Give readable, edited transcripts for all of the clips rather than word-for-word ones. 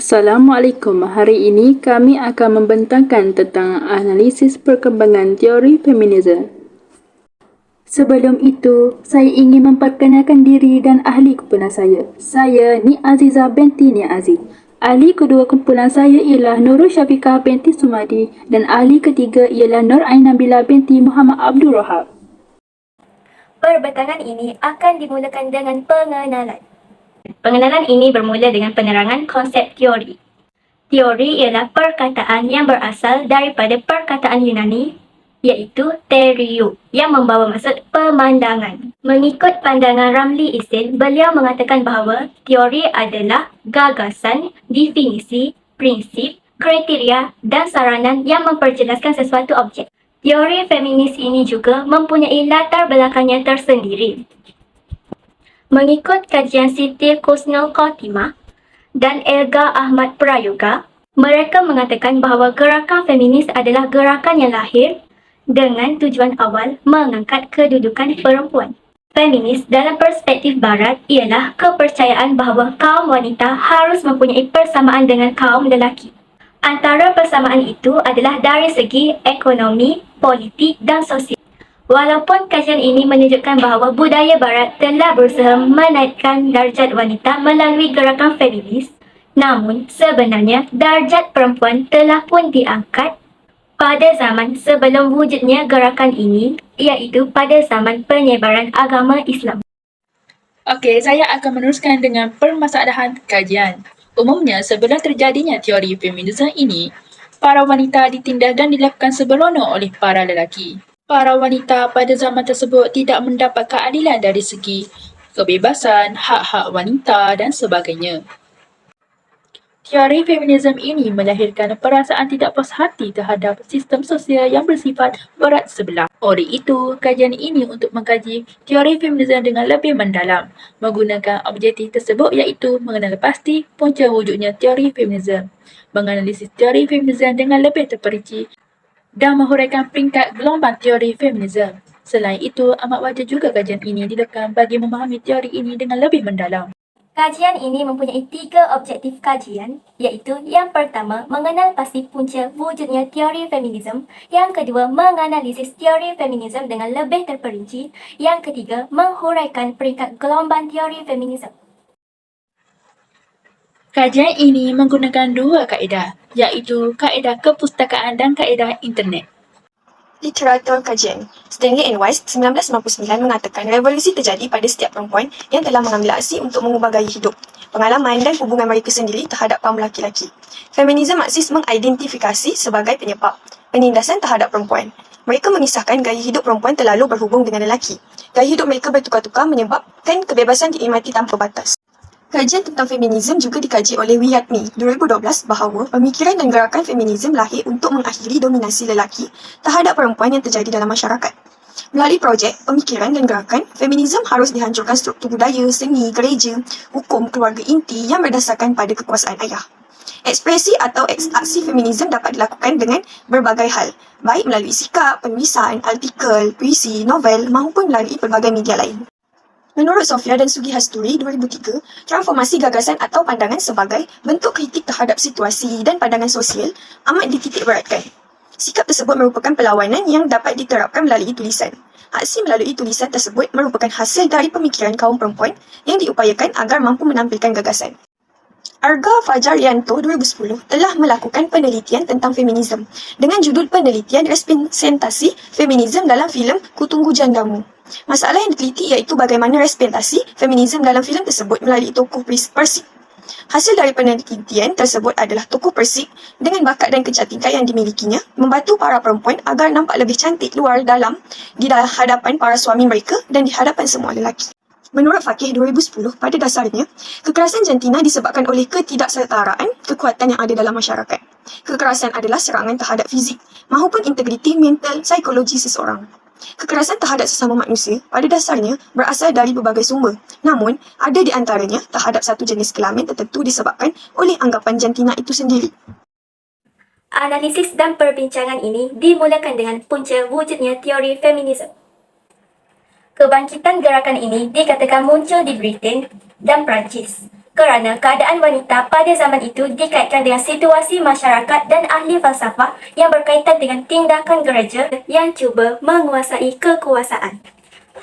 Assalamualaikum. Hari ini kami akan membentangkan tentang analisis perkembangan teori feminisme. Sebelum itu, saya ingin memperkenalkan diri dan ahli kumpulan saya. Saya Ni Azizah binti Ni Aziz. Ahli kedua kumpulan saya ialah Nurul Syafiqah binti Sumadi dan ahli ketiga ialah Nur Ain Nabila binti Muhammad Abdul Wahab. Perbentangan ini akan dimulakan dengan pengenalan. Pengenalan ini bermula dengan penerangan konsep teori. Teori ialah perkataan yang berasal daripada perkataan Yunani iaitu theorio yang membawa maksud pemandangan. Mengikut pandangan Ramli Isil, beliau mengatakan bahawa teori adalah gagasan, definisi, prinsip, kriteria dan saranan yang memperjelaskan sesuatu objek. Teori feminis ini juga mempunyai latar belakangnya tersendiri. Mengikut kajian Siti Kusnul Khotimah dan Elga Ahmad Prayoga, mereka mengatakan bahawa gerakan feminis adalah gerakan yang lahir dengan tujuan awal mengangkat kedudukan perempuan. Feminis dalam perspektif barat ialah kepercayaan bahawa kaum wanita harus mempunyai persamaan dengan kaum lelaki. Antara persamaan itu adalah dari segi ekonomi, politik dan sosial. Walaupun kajian ini menunjukkan bahawa budaya barat telah berusaha menaikkan darjat wanita melalui gerakan feminis, namun sebenarnya darjat perempuan telah pun diangkat pada zaman sebelum wujudnya gerakan ini, iaitu pada zaman penyebaran agama Islam. Okey, saya akan meneruskan dengan permasalahan kajian. Umumnya, sebelum terjadinya teori feminisme ini, para wanita ditindas dan dilakukan seberono oleh para lelaki. Para wanita pada zaman tersebut tidak mendapat keadilan dari segi kebebasan, hak-hak wanita dan sebagainya. Teori feminisme ini melahirkan perasaan tidak puas hati terhadap sistem sosial yang bersifat berat sebelah. Oleh itu, kajian ini untuk mengkaji teori feminisme dengan lebih mendalam, menggunakan objektif tersebut iaitu mengenal pasti punca wujudnya teori feminisme, menganalisis teori feminisme dengan lebih terperinci dan menghuraikan peringkat gelombang teori feminisme. Selain itu, amat wajar juga kajian ini dilakukan bagi memahami teori ini dengan lebih mendalam. Kajian ini mempunyai 3 objektif kajian, iaitu yang pertama, mengenal pasti punca wujudnya teori feminisme, yang kedua, menganalisis teori feminisme dengan lebih terperinci, yang ketiga, menghuraikan peringkat gelombang teori feminisme. Kajian ini menggunakan 2 kaedah, iaitu kaedah kepustakaan dan kaedah internet. Literatur kajian. Stanley and Weiss 1999 mengatakan revolusi terjadi pada setiap perempuan yang telah mengambil aksi untuk mengubah gaya hidup, pengalaman dan hubungan mereka sendiri terhadap kaum lelaki-lelaki. Feminisme Marxis mengidentifikasi sebagai penyebab penindasan terhadap perempuan. Mereka mengisahkan gaya hidup perempuan terlalu berhubung dengan lelaki. Gaya hidup mereka bertukar-tukar menyebabkan kebebasan dinikmati tanpa batas. Kajian tentang feminisme juga dikaji oleh Wiyatmi 2012 bahawa pemikiran dan gerakan feminisme lahir untuk mengakhiri dominasi lelaki terhadap perempuan yang terjadi dalam masyarakat. Melalui projek, pemikiran dan gerakan, feminisme harus dihancurkan struktur budaya, seni, gereja, hukum, keluarga inti yang berdasarkan pada kekuasaan ayah. Ekspresi atau aksi feminisme dapat dilakukan dengan berbagai hal, baik melalui sikap, penulisan, artikel, puisi, novel maupun melalui pelbagai media lain. Menurut Sofia dan Sugi Hasturi 2003, transformasi gagasan atau pandangan sebagai bentuk kritik terhadap situasi dan pandangan sosial amat dititikberatkan. Sikap tersebut merupakan perlawanan yang dapat diterapkan melalui tulisan. Aksi melalui tulisan tersebut merupakan hasil dari pemikiran kaum perempuan yang diupayakan agar mampu menampilkan gagasan. Arga Fajar Yanto 2010 telah melakukan penelitian tentang feminisme dengan judul penelitian representasi feminisme dalam filem Kutunggu Jandamu. Masalah yang diteliti iaitu bagaimana representasi feminisme dalam filem tersebut melalui tokoh Persik. Hasil dari penelitian tersebut adalah tokoh Persik dengan bakat dan kecantikan yang dimilikinya membantu para perempuan agar nampak lebih cantik luar dalam di hadapan para suami mereka dan di hadapan semua lelaki. Menurut Fakih 2010, pada dasarnya, kekerasan jantina disebabkan oleh ketidaksetaraan kekuatan yang ada dalam masyarakat. Kekerasan adalah serangan terhadap fizik maupun integriti mental psikologi seseorang. Kekerasan terhadap sesama manusia pada dasarnya berasal dari berbagai sumber. Namun, ada di antaranya terhadap satu jenis kelamin tertentu disebabkan oleh anggapan jantina itu sendiri. Analisis dan perbincangan ini dimulakan dengan punca wujudnya teori feminisme. Kebangkitan gerakan ini dikatakan muncul di Britain dan Perancis. kerana keadaan wanita pada zaman itu dikaitkan dengan situasi masyarakat dan ahli falsafah yang berkaitan dengan tindakan gereja yang cuba menguasai kekuasaan.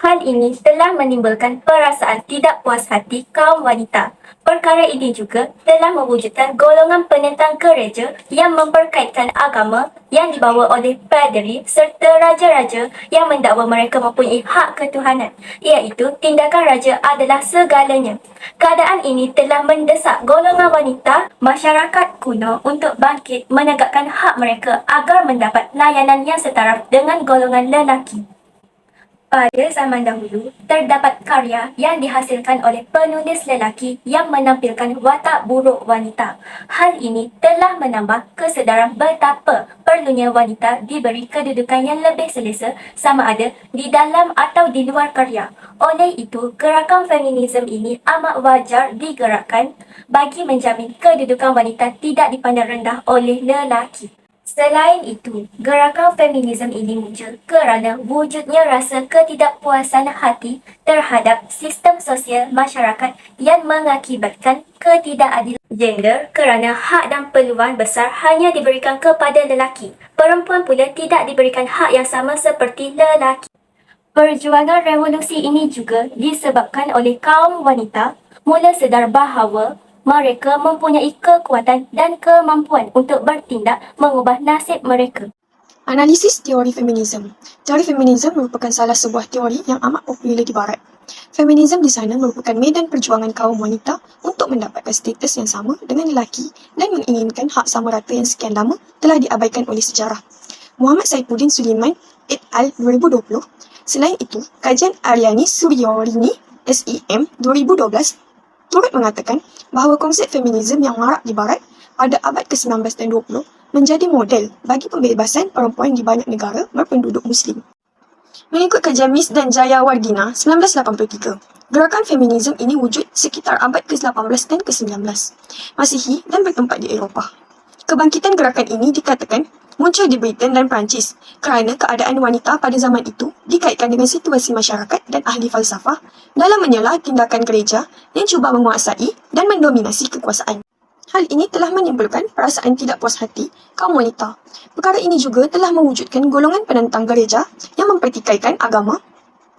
Hal ini telah menimbulkan perasaan tidak puas hati kaum wanita. Perkara ini juga telah mewujudkan golongan penentang gereja yang memperkaitkan agama yang dibawa oleh padri serta raja-raja yang mendakwa mereka mempunyai hak ketuhanan, iaitu tindakan raja adalah segalanya. Keadaan ini telah mendesak golongan wanita masyarakat kuno untuk bangkit menegakkan hak mereka agar mendapat layanan yang setaraf dengan golongan lelaki. Pada zaman dahulu, terdapat karya yang dihasilkan oleh penulis lelaki yang menampilkan watak buruk wanita. Hal ini telah menambah kesedaran betapa perlunya wanita diberi kedudukan yang lebih selesa sama ada di dalam atau di luar karya. Oleh itu, gerakan feminisme ini amat wajar digerakkan bagi menjamin kedudukan wanita tidak dipandang rendah oleh lelaki. Selain itu, gerakan feminisme ini muncul kerana wujudnya rasa ketidakpuasan hati terhadap sistem sosial masyarakat yang mengakibatkan ketidakadilan gender kerana hak dan peluang besar hanya diberikan kepada lelaki. Perempuan pula tidak diberikan hak yang sama seperti lelaki. Perjuangan revolusi ini juga disebabkan oleh kaum wanita mula sedar bahawa mereka mempunyai kekuatan dan kemampuan untuk bertindak mengubah nasib mereka. Analisis teori feminisme. Teori feminisme merupakan salah sebuah teori yang amat popular di barat. Feminisme di sana merupakan medan perjuangan kaum wanita untuk mendapatkan status yang sama dengan lelaki dan menginginkan hak sama rata yang sekian lama telah diabaikan oleh sejarah. Muhammad Saifuddin Sulaiman et al. 2020. Selain itu, kajian Aryani Suryorini SEM 2012 turut mengatakan bahawa konsep feminisme yang marak di barat pada abad ke-19 dan 20 menjadi model bagi pembebasan perempuan di banyak negara berpenduduk Muslim. Mengikut kajian Miss dan Jayawardena 1983, gerakan feminisme ini wujud sekitar abad ke-18 dan ke-19 Masihi dan bertempat di Eropah. Kebangkitan gerakan ini dikatakan muncul di Britain dan Perancis kerana keadaan wanita pada zaman itu dikaitkan dengan situasi masyarakat dan ahli falsafah dalam menyela tindakan gereja yang cuba menguasai dan mendominasi kekuasaan. Hal ini telah menimbulkan perasaan tidak puas hati kaum wanita. Perkara ini juga telah mewujudkan golongan penentang gereja yang mempertikaikan agama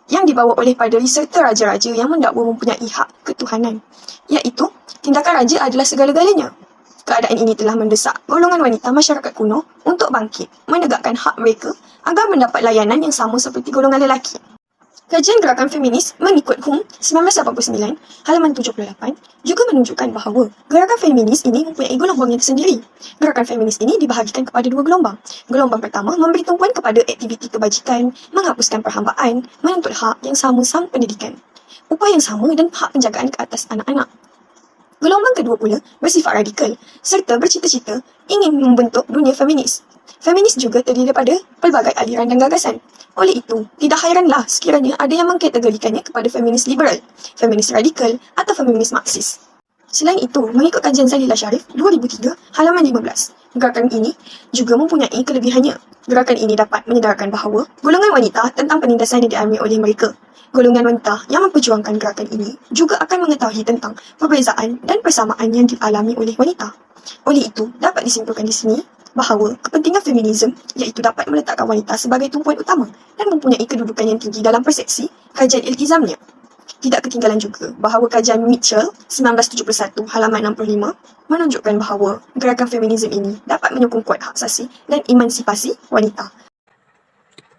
yang dibawa oleh padri serta raja-raja yang mendakwa mempunyai hak ketuhanan, iaitu tindakan raja adalah segala-galanya. Keadaan ini telah mendesak golongan wanita masyarakat kuno untuk bangkit, menegakkan hak mereka agar mendapat layanan yang sama seperti golongan lelaki. Kajian gerakan feminis mengikut HUM 1989, halaman 78, juga menunjukkan bahawa gerakan feminis ini mempunyai gelombang yang tersendiri. Gerakan feminis ini dibahagikan kepada dua gelombang. Gelombang pertama memberi tumpuan kepada aktiviti kebajikan, menghapuskan perhambaan, menuntut hak yang sama sama pendidikan, upah yang sama dan hak penjagaan ke atas anak-anak. Gelombang kedua pula bersifat radikal serta bercita-cita ingin membentuk dunia feminis. Feminis juga terdiri daripada pelbagai aliran dan gagasan. Oleh itu, tidak hairanlah sekiranya ada yang mengkategorikannya kepada feminis liberal, feminis radikal atau feminis marxis. Selain itu, mengikut kajian Zalila Sharif 2003 halaman 15, gerakan ini juga mempunyai kelebihannya. Gerakan ini dapat menyedarkan bahawa golongan wanita tentang penindasan yang dialami oleh mereka. Golongan wanita yang memperjuangkan gerakan ini juga akan mengetahui tentang perbezaan dan persamaan yang dialami oleh wanita. Oleh itu, dapat disimpulkan di sini bahawa kepentingan feminisme iaitu dapat meletakkan wanita sebagai tumpuan utama dan mempunyai kedudukan yang tinggi dalam persepsi kajian iltizamnya. Tidak ketinggalan juga bahawa kajian Mitchell 1971 halaman 65 menunjukkan bahawa gerakan feminisme ini dapat menyokong kuat hak asasi dan emansipasi wanita.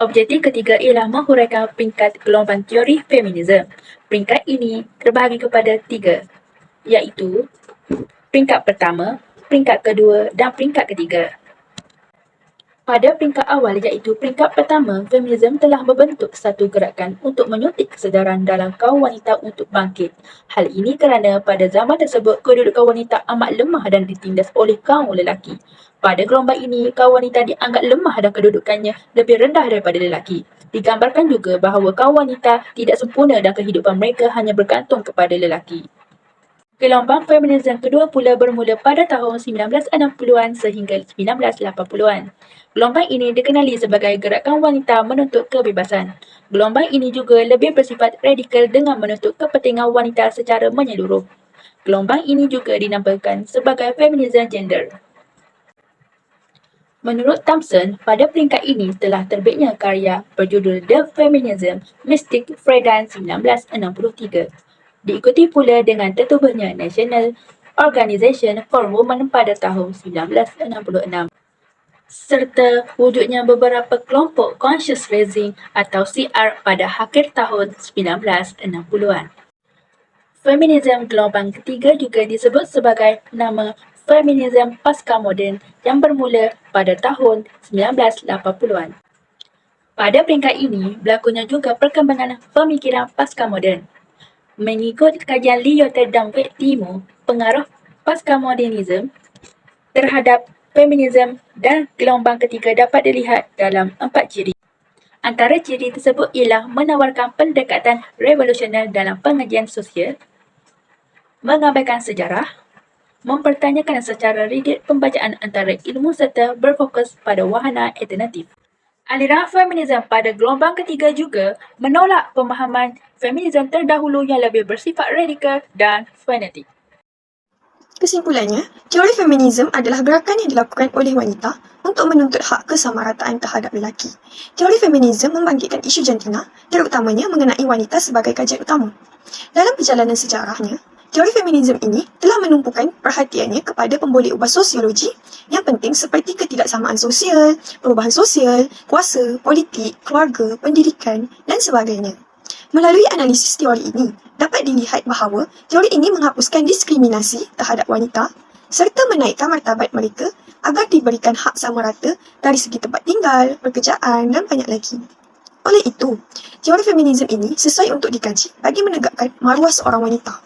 Objektif ketiga ialah menghuraikan peringkat gelombang teori feminisme. Peringkat ini terbahagi kepada 3, iaitu peringkat pertama, peringkat kedua dan peringkat ketiga. Pada peringkat awal iaitu peringkat pertama, feminisme telah membentuk satu gerakan untuk menyuntik kesedaran dalam kaum wanita untuk bangkit. Hal ini kerana pada zaman tersebut kedudukan wanita amat lemah dan ditindas oleh kaum lelaki. Pada gelombang ini, kaum wanita dianggap lemah dan kedudukannya lebih rendah daripada lelaki. Digambarkan juga bahawa kaum wanita tidak sempurna dan kehidupan mereka hanya bergantung kepada lelaki. Gelombang feminisme kedua pula bermula pada tahun 1960-an sehingga 1980-an. Gelombang ini dikenali sebagai gerakan wanita menuntut kebebasan. Gelombang ini juga lebih bersifat radikal dengan menuntut kepentingan wanita secara menyeluruh. Gelombang ini juga dinamakan sebagai feminisme gender. Menurut Thompson, pada peringkat ini telah terbitnya karya berjudul The Feminism Mystic Freudian 1963. Diikuti pula dengan tertubuhnya National Organization for Women pada tahun 1966. Serta wujudnya beberapa kelompok Conscious Raising atau CR pada akhir tahun 1960-an. Feminisme gelombang ketiga juga disebut sebagai nama feminisme pasca moden yang bermula pada tahun 1980-an. Pada peringkat ini, berlakunya juga perkembangan pemikiran pasca moden. Mengikut kajian Lyotard dan Wetimo, pengaruh pasca modernisme terhadap feminisme dan gelombang ketiga dapat dilihat dalam 4 ciri. Antara ciri tersebut ialah menawarkan pendekatan revolusioner dalam pengajian sosial, mengabaikan sejarah, mempertanyakan secara rigid pembacaan antara ilmu serta berfokus pada wahana alternatif. Aliran feminisme pada gelombang ketiga juga menolak pemahaman feminisme terdahulu yang lebih bersifat radikal dan fanatik. Kesimpulannya, teori feminisme adalah gerakan yang dilakukan oleh wanita untuk menuntut hak kesamarataan terhadap lelaki. Teori feminisme membangkitkan isu jantina, terutamanya mengenai wanita sebagai kajian utama. Dalam perjalanan sejarahnya, teori feminisme ini telah menumpukan perhatiannya kepada pemboleh ubah sosiologi yang penting seperti ketidaksamaan sosial, perubahan sosial, kuasa, politik, keluarga, pendidikan dan sebagainya. Melalui analisis teori ini, dapat dilihat bahawa teori ini menghapuskan diskriminasi terhadap wanita serta menaikkan martabat mereka agar diberikan hak sama rata dari segi tempat tinggal, pekerjaan dan banyak lagi. Oleh itu, teori feminisme ini sesuai untuk dikaji bagi menegakkan maruah seorang wanita.